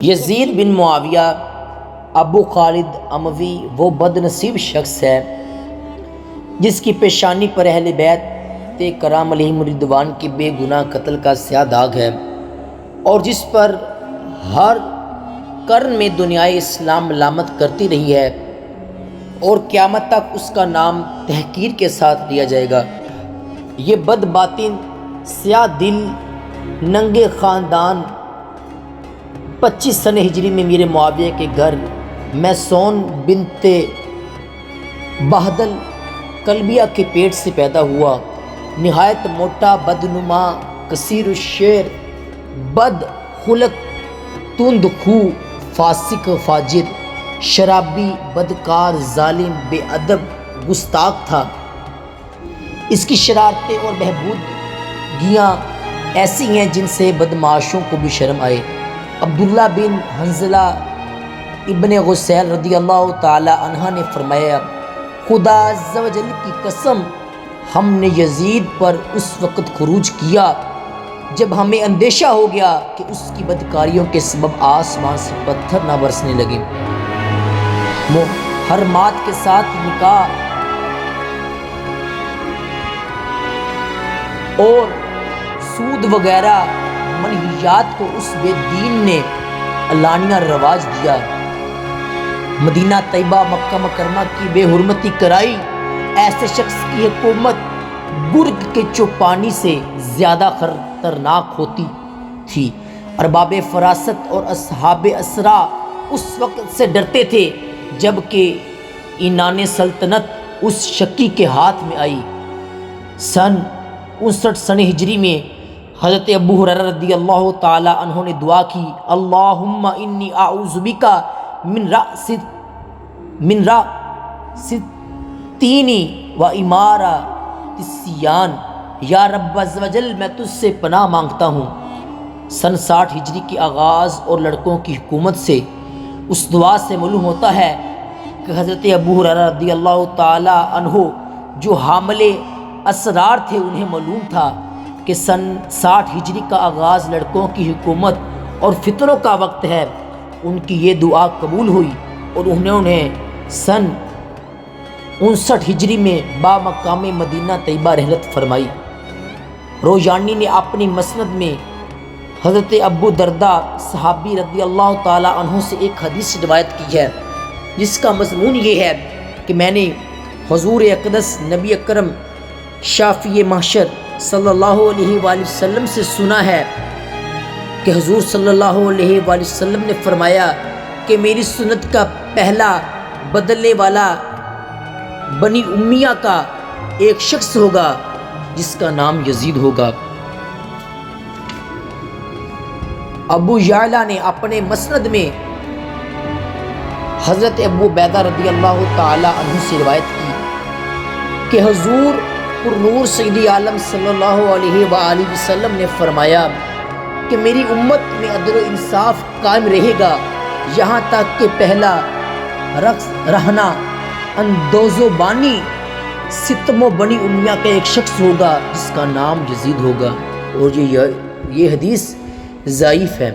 یزید بن معاویہ ابو خالد اموی وہ بد نصیب شخص ہے جس کی پیشانی پر اہل بیت کرام علیہم الرضوان کے بے گناہ قتل کا سیاہ داغ ہے، اور جس پر ہر قرن میں دنیائے اسلام ملامت کرتی رہی ہے، اور قیامت تک اس کا نام تحقیر کے ساتھ لیا جائے گا۔ یہ بد باطن، سیاہ دل، ننگے خاندان 25 سن ہجری میں میرے معاویہ کے گھر میسون بنت بہدل کلبیہ کے پیٹ سے پیدا ہوا۔ نہایت موٹا، بدنما، کثیر الشعر، بد خلق، تند خو، فاسق فاجر، شرابی، بدکار، ظالم، بے ادب، گستاخ تھا۔ اس کی شرارتیں اور بہبودگیاں ایسی ہیں جن سے بدمعاشوں کو بھی شرم آئے۔ عبداللہ بن حنظلہ ابن غسیل رضی اللہ تعالی عنہ نے فرمایا، خدا عز و جل کی قسم، ہم نے یزید پر اس وقت خروج کیا جب ہمیں اندیشہ ہو گیا کہ اس کی بدکاریوں کے سبب آسمان سے پتھر نہ برسنے لگے۔ محرمات کے ساتھ نکاح اور سود وغیرہ منہیات کو اس بے دین نے علانیہ رواج دیا۔ مدینہ طیبہ، مکہ مکرمہ کی بے حرمتی کرائی۔ ایسے شخص کی حکومت گرگ کے چوپانی سے زیادہ خطرناک ہوتی تھی۔ ارباب فراست اور اصحاب اسرا اس وقت سے ڈرتے تھے جب کہ عنان سلطنت اس شکی کے ہاتھ میں آئی۔ سن 59 سن ہجری میں حضرت ابو ہریرہ رضی اللہ تعالی عنہ نے دعا کی، اللہم انی اعوذ بک من رأستینی و امارۃ السیان، یا رب عز و جل میں تجھ سے پناہ مانگتا ہوں۔ سن 60 ہجری کے آغاز اور لڑکوں کی حکومت سے اس دعا سے معلوم ہوتا ہے کہ حضرت ابو ہریرہ رضی اللہ تعالی عنہ جو حامل اسرار تھے، انہیں معلوم تھا کہ سن 60 ہجری کا آغاز لڑکوں کی حکومت اور فتنوں کا وقت ہے۔ ان کی یہ دعا قبول ہوئی اور انہوں نے سن 59 ہجری میں با مقام مدینہ طیبہ رحلت فرمائی۔ روزانی نے اپنی مسند میں حضرت ابو درداء صحابی رضی اللہ تعالی عنہ سے ایک حدیث روایت کی ہے جس کا مضمون یہ ہے کہ میں نے حضور اقدس نبی اکرم شافی محشر صلی اللہ علیہ وآلہ وسلم سے سنا ہے کہ حضور صلی اللہ علیہ وآلہ وسلم نے فرمایا کہ میری سنت کا پہلا بدلنے والا بنی امیہ کا ایک شخص ہوگا جس کا نام یزید ہوگا۔ ابو یعلا نے اپنے مسند میں حضرت ابو عبیدہ رضی اللہ تعالی عنہ سے روایت کی کہ حضور پر نور سیدی عالم صلی اللہ علیہ وآلہ وسلم نے فرمایا کہ میری امت میں عدل و انصاف قائم رہے گا یہاں تک کہ پہلا رہنا اندوز و بانی ستم و بنی امیہ کا ایک شخص ہوگا جس کا نام یزید ہوگا، اور یہ حدیث ضعیف ہے۔